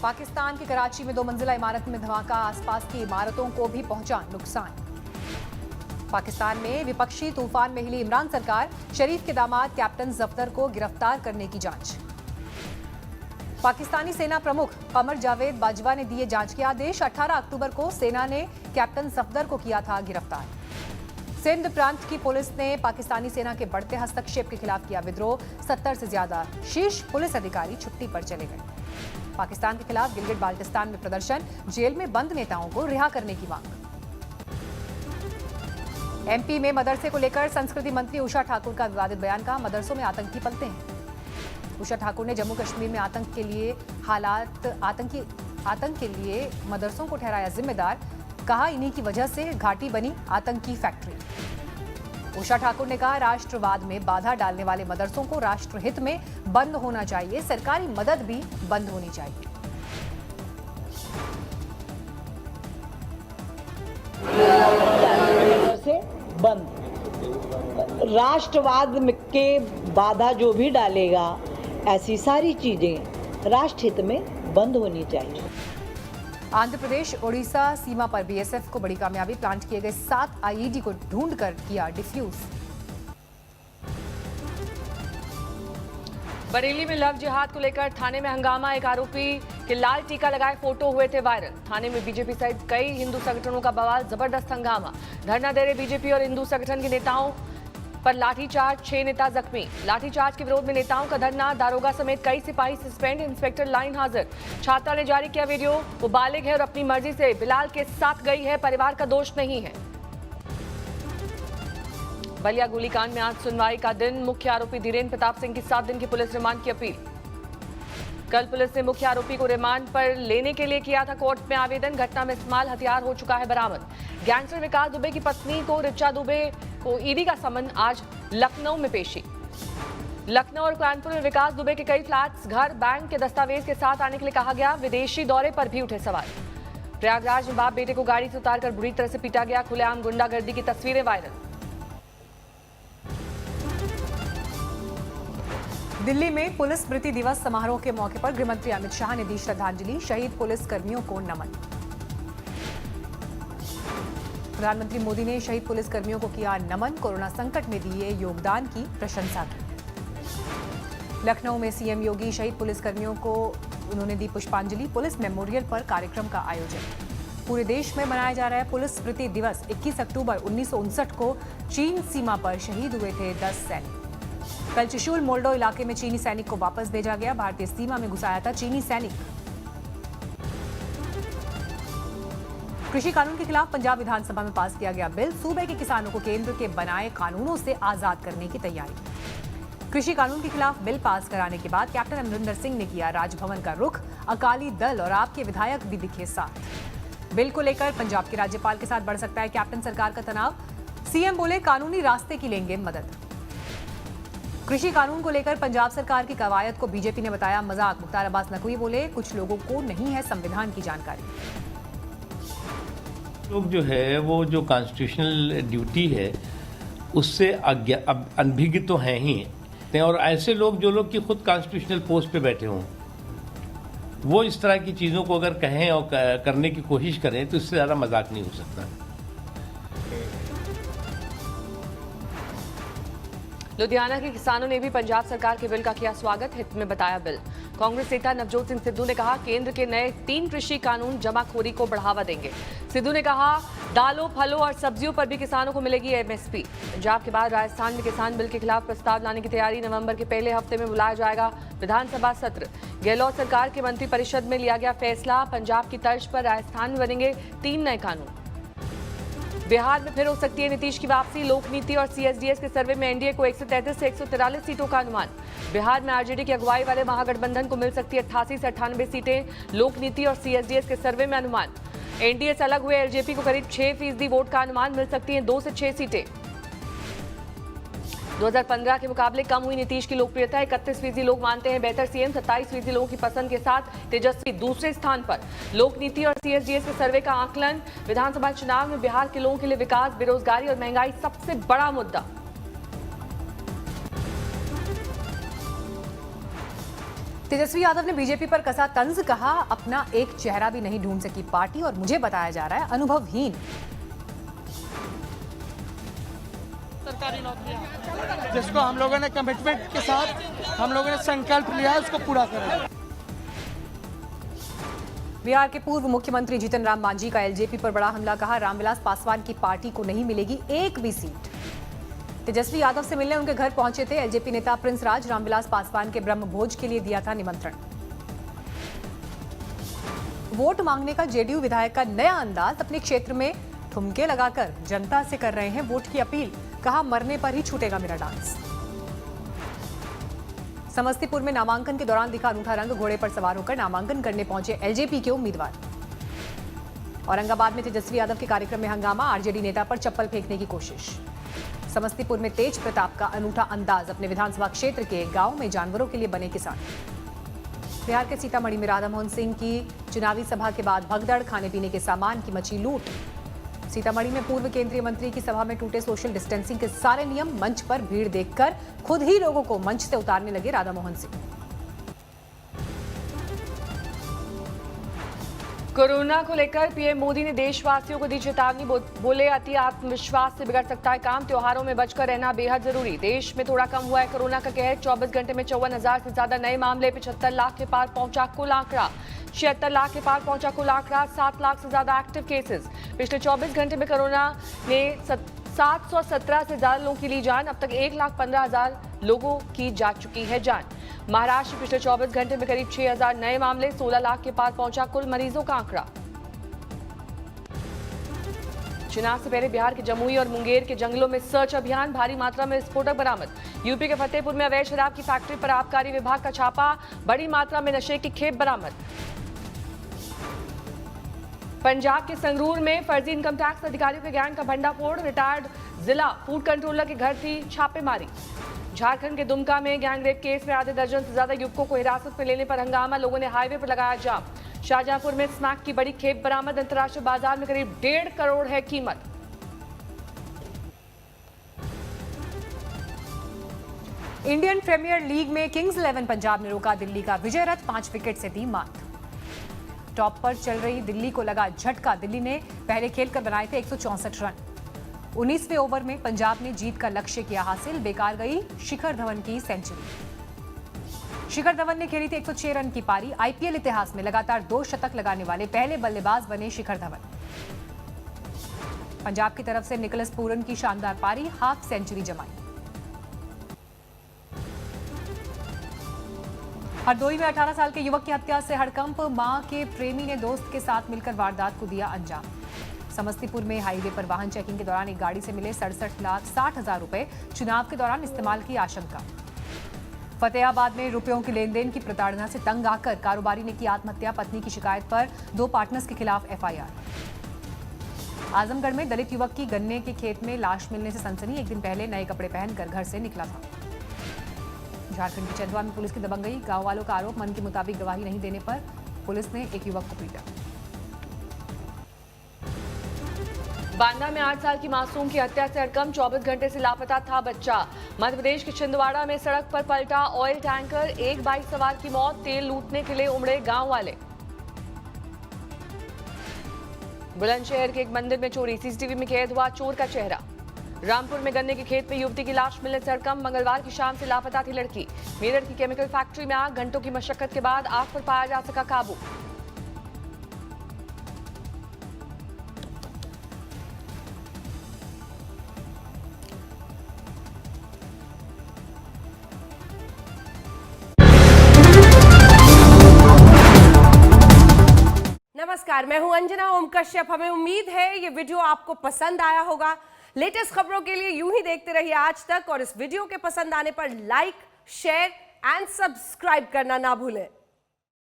पाकिस्तान के कराची में 2 मंजिला इमारत में धमाका, आसपास की इमारतों को भी पहुंचा नुकसान। पाकिस्तान में विपक्षी तूफान में हिली इमरान सरकार, शरीफ के दामाद कैप्टन जफदर को गिरफ्तार करने की जांच। पाकिस्तानी सेना प्रमुख कमर जावेद बाजवा ने दिए जांच के आदेश। 18 अक्टूबर को सेना ने कैप्टन जफदर को किया था गिरफ्तार। सिंध प्रांत की पुलिस ने पाकिस्तानी सेना के बढ़ते हस्तक्षेप के खिलाफ किया विद्रोह। 70 से ज्यादा शीर्ष पुलिस अधिकारी छुट्टी पर चले गए। पाकिस्तान के खिलाफ गिलगिट बाल्टिस्तान में प्रदर्शन, जेल में बंद नेताओं को रिहा करने की मांग। एमपी में मदरसे को लेकर संस्कृति मंत्री उषा ठाकुर का विवादित बयान, कहा मदरसों में आतंकी पलते हैं। उषा ठाकुर ने जम्मू कश्मीर में आतंक के लिए मदरसों को ठहराया जिम्मेदार, कहा इन्हीं की वजह से घाटी बनी आतंकी फैक्ट्री। उषा ठाकुर ने कहा राष्ट्रवाद में बाधा डालने वाले मदरसों को राष्ट्रहित में बंद होना चाहिए, सरकारी मदद भी बंद होनी चाहिए। से बंद, राष्ट्रवाद के बाधा जो भी डालेगा, ऐसी सारी चीजें राष्ट्रहित में बंद होनी चाहिए। आंध्र प्रदेश ओडिशा सीमा पर बीएसएफ को बड़ी कामयाबी, प्लांट किए गए 7 आईईडी को ढूंढकर किया डिफ्यूज। बरेली में लव जिहाद को लेकर थाने में हंगामा, एक आरोपी के लाल टीका लगाए फोटो हुए थे वायरल। थाने में बीजेपी सहित कई हिंदू संगठनों का बवाल, जबरदस्त हंगामा। धरना दे रहे बीजेपी और हिंदू संगठन के नेताओं पर लाठीचार्ज, 6 नेता जख्मी। लाठीचार्ज के विरोध में नेताओं का धरना, दारोगा समेत कई सिपाही सस्पेंड, इंस्पेक्टर लाइन हाजिर। छात्रा ने जारी किया वीडियो, वो बालिग है और अपनी मर्जी से बिलाल के साथ गई है, परिवार का दोष नहीं है। बलिया गोलीकांड में आज सुनवाई का दिन, मुख्य आरोपी धीरेन्द्र प्रताप सिंह की 7 दिन की पुलिस रिमांड की अपील। कल पुलिस ने मुख्य आरोपी को रिमांड पर लेने के लिए किया था कोर्ट में आवेदन। घटना में इस्तेमाल हथियार हो चुका है बरामद। गैंगस्टर विकास दुबे की पत्नी को रिचा दुबे को ईडी का समन, आज लखनऊ में पेशी। लखनऊ और कानपुर में विकास दुबे के कई फ्लैट्स, घर, बैंक के दस्तावेज के साथ आने के लिए कहा गया। विदेशी दौरे पर भी उठे सवाल। प्रयागराज में बाप बेटे को गाड़ी से उतारकर बुरी तरह से पीटा गया, खुलेआम गुंडागर्दी की तस्वीरें वायरल। दिल्ली में पुलिस स्मृति दिवस समारोह के मौके पर गृहमंत्री अमित शाह ने दी श्रद्धांजलि, शहीद पुलिस कर्मियों को नमन। प्रधानमंत्री मोदी ने शहीद पुलिस कर्मियों को किया नमन, कोरोना संकट में दिए योगदान की प्रशंसा की। लखनऊ में सीएम योगी शहीद पुलिस कर्मियों को उन्होंने दी पुष्पांजलि, पुलिस मेमोरियल पर कार्यक्रम का आयोजन। पूरे देश में मनाया जा रहा है पुलिस स्मृति दिवस। 21 अक्टूबर 1959 को चीन सीमा पर शहीद हुए थे 10 सैनिक। कल चिशुल मोल्डो इलाके में चीनी सैनिक को वापस भेजा गया, भारतीय सीमा में घुसाया था चीनी सैनिक। कृषि कानून के खिलाफ पंजाब विधानसभा में पास किया गया बिल, सूबे के किसानों को केंद्र के बनाए कानूनों से आजाद करने की तैयारी। कृषि कानून के खिलाफ बिल पास कराने के बाद कैप्टन अमरिंदर सिंह ने किया राजभवन का रुख, अकाली दल और आपके विधायक भी दिखे साथ। बिल को लेकर पंजाब के राज्यपाल के साथ बढ़ सकता है कैप्टन सरकार का तनाव, सीएम बोले कानूनी रास्ते की लेंगे मदद। कृषि कानून को लेकर पंजाब सरकार की कवायद को बीजेपी ने बताया मजाक, मुख्तार अब्बास नकवी बोले कुछ लोगों को नहीं है संविधान की जानकारी। लोग जो है वो जो कॉन्स्टिट्यूशनल ड्यूटी है उससे अनभिज्ञ तो हैं ही, और ऐसे लोग जो लोग कि खुद कॉन्स्टिट्यूशनल पोस्ट पे बैठे हों, वो इस तरह की चीज़ों को अगर कहें और करने की कोशिश करें तो इससे ज़्यादा मजाक नहीं हो सकता। लुधियाना के किसानों ने भी पंजाब सरकार के बिल का किया स्वागत, हित में बताया बिल। कांग्रेस नेता नवजोत सिंह सिद्धू ने कहा केंद्र के नए 3 कृषि कानून जमाखोरी को बढ़ावा देंगे। सिद्धू ने कहा दालों, फलों और सब्जियों पर भी किसानों को मिलेगी एमएसपी। पंजाब के बाद राजस्थान में किसान बिल के खिलाफ प्रस्ताव लाने की तैयारी, नवंबर के पहले हफ्ते में बुलाया जाएगा विधानसभा सत्र। गहलोत सरकार के मंत्रिपरिषद में लिया गया फैसला, पंजाब की तर्ज पर राजस्थान में बनेंगे 3 नए कानून। बिहार में फिर हो सकती है नीतीश की वापसी, लोक नीति और सीएसडीएस के सर्वे में एनडीए को 133 से 143 सीटों का अनुमान। बिहार में आरजेडी की अगुवाई वाले महागठबंधन को मिल सकती है 88 से 98 सीटें, लोक नीति और सीएसडीएस के सर्वे में अनुमान। एनडीए से अलग हुए एलजेपी को करीब 6% वोट का अनुमान, मिल सकती है 2 से 6 सीटें। 2015 के मुकाबले कम हुई नीतीश की लोकप्रियता, 31% लोग मानते हैं बेहतर सीएम, 27% लोगों की पसंद के साथ तेजस्वी दूसरे स्थान पर। लोक नीति और सीएसडीएस के सर्वे का आकलन, विधानसभा चुनाव में बिहार के लोगों के लिए विकास, बेरोजगारी और महंगाई सबसे बड़ा मुद्दा। तेजस्वी यादव ने बीजेपी पर कसा तंज, कहा अपना एक चेहरा भी नहीं ढूंढ सकी पार्टी और मुझे बताया जा रहा है अनुभवहीन। सरकारी नौकरियां जिसको हम लोगों ने कमिटमेंट के साथ हम लोगों ने संकल्प लिया है उसको पूरा करें। बिहार के पूर्व मुख्यमंत्री जीतन राम मांझी का एलजेपी पर बड़ा हमला, कहा रामविलास पासवान की पार्टी को नहीं मिलेगी एक भी सीट। तेजस्वी यादव से मिलने उनके घर पहुंचे थे एलजेपी नेता प्रिंस राज, रामविलास पासवान के ब्रह्म भोज के लिए दिया था निमंत्रण। वोट मांगने का जेडीयू विधायक का नया अंदाज, अपने क्षेत्र में ठुमके लगाकर जनता से कर रहे हैं वोट की अपील, कहा मरने पर ही छूटेगा मेरा डांस। समस्तीपुर में नामांकन के दौरान दिखा अनूठा रंग, घोड़े पर सवार होकर नामांकन करने पहुंचे एलजेपी के उम्मीदवार। औरंगाबाद में तेजस्वी यादव के कार्यक्रम में हंगामा, आरजेडी नेता पर चप्पल फेंकने की कोशिश। समस्तीपुर में तेज प्रताप का अनूठा अंदाज, अपने विधानसभा क्षेत्र के गांव में जानवरों के लिए बने किसान। बिहार के सीतामढ़ी में राधा मोहन सिंह की चुनावी सभा के बाद भगदड़, खाने पीने के सामान की मची लूट। सीतामढ़ी में पूर्व केंद्रीय मंत्री की सभा में टूटे सोशल डिस्टेंसिंग के सारे नियम, मंच पर भीड़ देखकर खुद ही लोगों को मंच से उतारने लगे राधा मोहन सिंह। कोरोना को लेकर पीएम मोदी ने देशवासियों को दी चेतावनी, बोले अति आत्मविश्वास से बिगड़ सकता है काम, त्योहारों में बचकर रहना बेहद जरूरी। देश में थोड़ा कम हुआ है कोरोना का कहर, 24 घंटे में 54,000 से ज्यादा नए मामले, 75 लाख के पार पहुंचा कुल आंकड़ा। 76 लाख के पार पहुंचा कुल आंकड़ा, 7 लाख से ज्यादा एक्टिव केसेस। पिछले 24 घंटे में कोरोना ने 717 से ज्यादा लोगों की ली जान, अब तक 1,15,000 लोगों की जा चुकी है जान। महाराष्ट्र पिछले 24 घंटे में करीब 6,000 नए मामले, 16 लाख के पार पहुंचा कुल मरीजों का आंकड़ा। चुनाव से पहले बिहार के जमुई और मुंगेर के जंगलों में सर्च अभियान, भारी मात्रा में विस्फोटक बरामद। यूपी के फतेहपुर में अवैध शराब की फैक्ट्री पर आबकारी विभाग का छापा, बड़ी मात्रा में नशे की खेप बरामद। पंजाब के संगरूर में फर्जी इनकम टैक्स अधिकारियों के गैंग का भंडाफोड़, रिटायर्ड जिला फूड कंट्रोलर के घर थी छापेमारी। झारखंड के दुमका में गैंगरेप केस में आधे दर्जन से ज्यादा युवकों को हिरासत में लेने पर हंगामा, लोगों ने हाईवे पर लगाया जाम। शाहजहांपुर में स्मैक की बड़ी खेप बरामद, अंतर्राष्ट्रीय बाजार में करीब 1.5 करोड़ है कीमत। इंडियन प्रीमियर लीग में किंग्स 11 पंजाब ने रोका दिल्ली का विजय रथ, 5 विकेट से दी मात। टॉप पर चल रही दिल्ली को लगा झटका, दिल्ली ने पहले खेलकर बनाए थे 164 रन। 19वें ओवर में पंजाब ने जीत का लक्ष्य किया हासिल, बेकार गई शिखर धवन की सेंचुरी। शिखर धवन ने खेली थी 106 रन की पारी। आईपीएल इतिहास में लगातार 2 शतक लगाने वाले पहले बल्लेबाज बने शिखर धवन। पंजाब की तरफ से निकोलस पूरन की शानदार पारी, हाफ सेंचुरी जमाई। हरदोई में 18 साल के युवक की हत्या से हड़कंप, मां के प्रेमी ने दोस्त के साथ मिलकर वारदात को दिया अंजाम। समस्तीपुर में हाईवे पर वाहन चेकिंग के दौरान एक गाड़ी से मिले 67,60,000 रुपए, चुनाव के दौरान इस्तेमाल की आशंका। फतेहाबाद में रुपयों की लेन-देन की प्रताड़ना से तंग आकर कारोबारी ने की आत्महत्या, पत्नी की शिकायत पर 2 पार्टनर्स के खिलाफ एफआईआर। आजमगढ़ में दलित युवक की गन्ने के खेत में लाश मिलने से सनसनी, एक दिन पहले नए कपड़े पहनकर घर से निकला था। झारखंड के चंदवा में पुलिस की दबंगई, गांव वालों का आरोप, मन के मुताबिक गवाही नहीं देने पर पुलिस ने एक युवक को पीटा। बांदा में 8 साल की मासूम की हत्या से हड़कंप, 24 घंटे से लापता था बच्चा। मध्य प्रदेश के छिंदवाड़ा में सड़क पर पलटा ऑयल टैंकर, एक बाइक सवार की मौत, तेल लूटने के लिए उमड़े गांव वाले। बुलंदशहर के एक मंदिर में चोरी, सीसीटीवी में कैद हुआ चोर का चेहरा। रामपुर में गन्ने के खेत में युवती की लाश मिलने से हड़कंप, मंगलवार की शाम से लापता थी लड़की। मेरठ की केमिकल फैक्ट्री में आग, घंटों की मशक्कत के बाद आग पर पाया जा सका काबू। नमस्कार, मैं हूं अंजना ओम कश्यप। हमें उम्मीद है ये वीडियो आपको पसंद आया होगा। लेटेस्ट खबरों के लिए यूं ही देखते रहिए आज तक, और इस वीडियो के पसंद आने पर लाइक, शेयर एंड सब्सक्राइब करना ना भूलें।